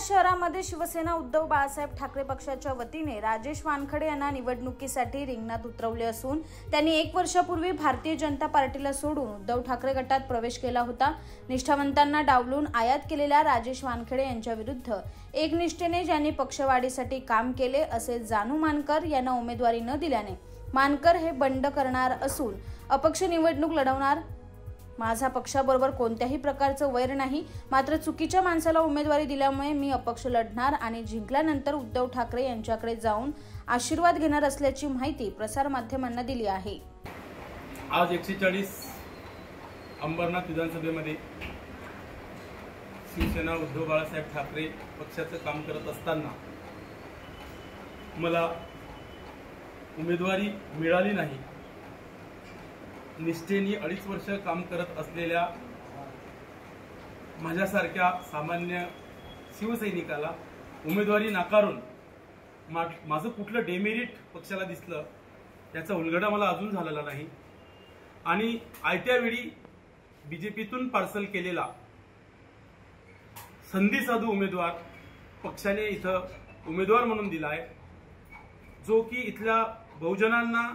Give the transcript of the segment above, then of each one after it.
शहरामध्ये शिवसेना उद्धव बाळासाहेब ठाकरे पक्षाच्या वतीने राजेश वानखडे यांना निवडणुकीसाठी रिंगणात उतरवले असून त्यांनी 1 वर्षापूर्वी भारतीय जनता पार्टीला सोडून उद्धव ठाकरे गटात प्रवेश केला होता। निष्ठावंतांना डावलून आयात केलेल्या राजेश वानखडे यांच्या विरुद्ध एकनिष्ठेने ज्यांनी पक्षवाढीसाठी काम केले असे जानू मानकर यांना उमेदवारी न दिल्याने मानकर हे बंड करणार असून अपक्ष निवडणूक लढवणार। माझा पक्षाबरोबर कोणत्याही प्रकारचं वैर नाही, मात्र चुकीच्या माणसाला उमेदवारी दिल्यामुळे मी अपक्ष लढणार आणि जिंकल्यानंतर उद्धव ठाकरे यांच्याकडे जाऊन आशीर्वाद घेणार असल्याची माहिती प्रसार माध्यमांना दिली आहे। आज 140 अंबरनाथ विधानसभेमध्ये शिवसेना उद्धव बाळासाहेब ठाकरे पक्षाचं काम करत असताना मला उमेदवारी मिळाली नाही। निष्ठेने 2.5 वर्ष काम करत असलेल्या माझ्यासारख्या सामान्य शिवसैनिकाला उमेदवारी नाकारून माझं कुठलं डेमेरिट पक्षाला दिसलं याचा उलगडा मला अजून झालेला नाही। आणि आयत्या वेळी बीजेपीतून पार्सल केलेला संधी साधू उमेदवार पक्षाने इथं उमेदवार म्हणून दिलाय, जो की इथल्या बहुजनांना,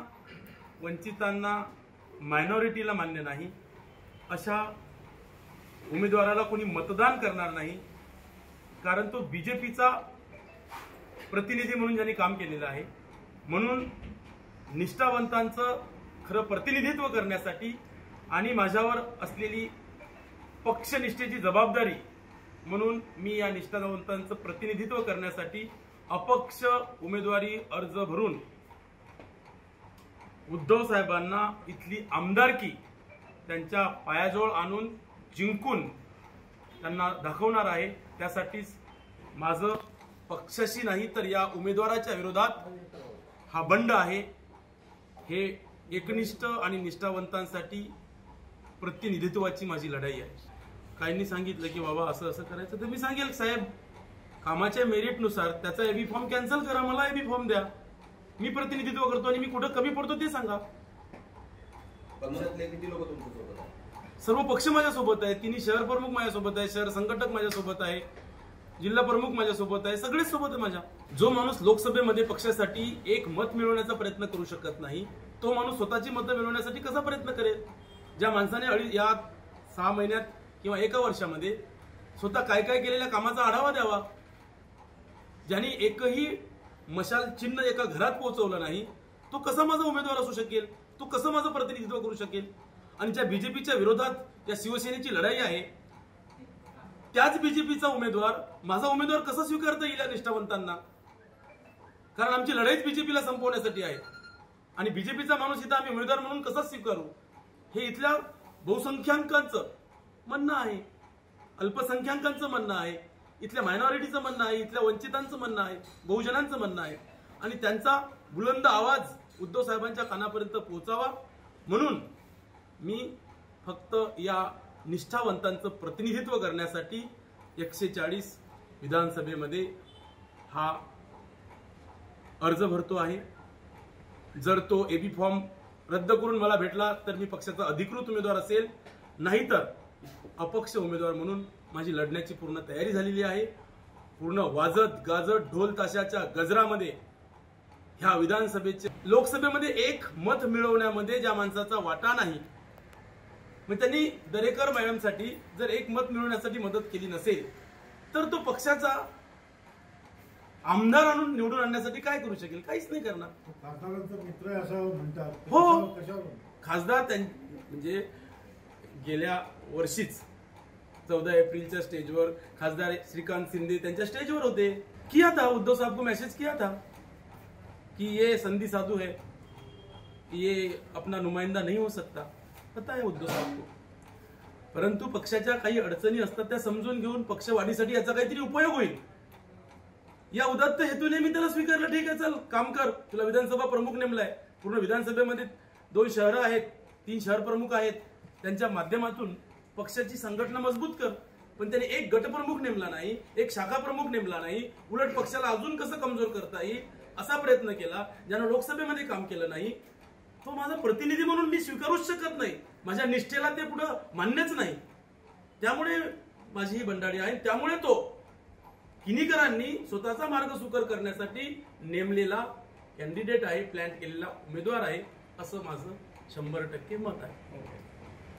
वंचितांना, मायनॉरिटीला मान्य नाही। अशा उमेदवाराला कोणी मतदान करणार नाही, कारण तो बीजेपीचा प्रतिनिधी म्हणून ज्यांनी काम केलेलं आहे। म्हणून निष्ठावंतांचं खरं प्रतिनिधित्व करण्यासाठी आणि माझ्यावर असलेली पक्षनिष्ठेची जबाबदारी म्हणून मी या निष्ठावंतांचं प्रतिनिधित्व करण्यासाठी अपक्ष उमेदवारी अर्ज भरून उद्धव साहेबांना इथली आमदारकी त्यांच्या पायाजवळ आणून जिंकून त्यांना दाखवणार आहे। त्यासाठीच माझं पक्षाशी नाही तर या उमेदवाराच्या विरोधात हा बंड आहे। हे एकनिष्ठ आणि निष्ठावंतांसाठी प्रतिनिधित्वाची माझी लढाई आहे। काहींनी सांगितलं की बाबा असं असं करायचं, तर मी सांगेल साहेब, कामाच्या मेरिटनुसार त्याचा एबी फॉर्म कॅन्सल करा, मला एबी फॉर्म द्या, मी प्रतिनिधित्व करतो आणि मी कुठं कमी पडतो ते सांगा। पक्षातले किती लोक तुमच्यासोबत आहेत? सर्व पक्ष माझ्यासोबत आहे, तिन्ही शहर प्रमुख माझ्यासोबत आहे, शहर संघटक माझ्यासोबत आहे, जिल्हा प्रमुख माझ्यासोबत आहे, सगळेच सोबत आहे माझ्या। जो माणूस लोकसभेमध्ये पक्षासाठी 1 मत मिळवण्याचा प्रयत्न करू शकत नाही, तो माणूस स्वतःची मतं मिळवण्यासाठी कसा प्रयत्न करेल? ज्या माणसाने या 6 महिन्यात किंवा 1 वर्षामध्ये स्वतः काय काय केलेल्या कामाचा आढावा द्यावा, ज्यांनी एकही मशाल चिन्ह एका घरात पोहोचवलं नाही, तो कसा माझा उमेदवार असू शकेल? तो कसं माझं प्रतिनिधित्व करू शकेल? आणि ज्या बीजेपीच्या विरोधात या शिवसेनेची लढाई आहे, त्याच बीजेपीचा उमेदवार माझा उमेदवार कसा स्वीकारता येईल या निष्ठावंतांना? कारण आमची लढाईच बीजेपीला संपवण्यासाठी आहे आणि बीजेपीचा माणूस इथं आम्ही उमेदवार म्हणून कसा स्वीकारू? हे इथल्या बहुसंख्याकांचं म्हणणं आहे, अल्पसंख्याकांचं म्हणणं आहे, इथल्या मायनॉरिटीचं म्हणणं आहे, इथल्या वंचितांचं म्हणणं आहे, बहुजनांचं म्हणणं आहे। आणि त्यांचा बुलंद आवाज उद्धव साहेबांच्या कानापर्यंत पोहोचावा म्हणून मी फक्त या निष्ठावंतांचं प्रतिनिधित्व करण्यासाठी 140 विधानसभेमध्ये हा अर्ज भरतो आहे। जर तो एबी फॉर्म रद्द करून मला भेटला तर मी पक्षाचा अधिकृत उमेदवार असेल, नाहीतर अपक्ष उमेदवार म्हणून माझी लढण्याची पूर्ण तयारी झालेली आहे। पूर्ण वाजत गाजत ढोल ताशाच्या गजरामध्ये ह्या विधानसभेचे लोकसभेमध्ये 1 मत मिळवण्यामध्ये ज्या माणसाचा वाटा नाही, मग त्यांनी दरेकर मॅडमसाठी जर 1 मत मिळवण्यासाठी मदत केली नसेल तर तो पक्षाचा आमदार आणून निवडून आणण्यासाठी काय करू शकेल? काहीच नाही करणार। खासदारांचा मित्र असं म्हणतात। हो, खासदार म्हणजे गेल्या वर्षीच 14 एप्रिलच्या स्टेजवर खासदार श्रीकांत शिंदे त्यांच्या स्टेजवर होते। किया था, उद्धव साहब को मैसेज किया था कि ये संधि साधु है, ये अपना नुमाइंदा नहीं हो सकता, पता है उद्धव साहब को। परंतु पक्षाच्या काही अडचणी असतात त्या समजून घेऊन पक्षवाढीसाठी याचा काहीतरी उपयोग होईल या उदात्त हेतूने मी त्याला स्वीकारलं। ठीक आहे, चल काम कर, तुला विधानसभा प्रमुख नेमलाय, पूर्ण विधानसभेमध्ये 2 शहरं आहेत, 3 शहर प्रमुख आहेत, त्यांच्या माध्यमातून पक्षाची संघटना मजबूत कर। पण त्याने 1 गटप्रमुख नेमला नाही, 1 शाखा प्रमुख नेमला नाही, उलट पक्षाला अजून कसं कमजोर करता येईल असा प्रयत्न केला। ज्यानं लोकसभेमध्ये काम केलं नाही, तो माझा प्रतिनिधी म्हणून मी स्वीकारूच शकत नाही, माझ्या निष्ठेला ते पुढे मान्यच नाही। त्यामुळे माझी ही बंडाळी आहे, त्यामुळे तो किनीकरांनी स्वतःचा मार्ग सुकर करण्यासाठी नेमलेला कॅन्डिडेट आहे, प्लॅन केलेला उमेदवार आहे, असं माझं 100% मत आहे.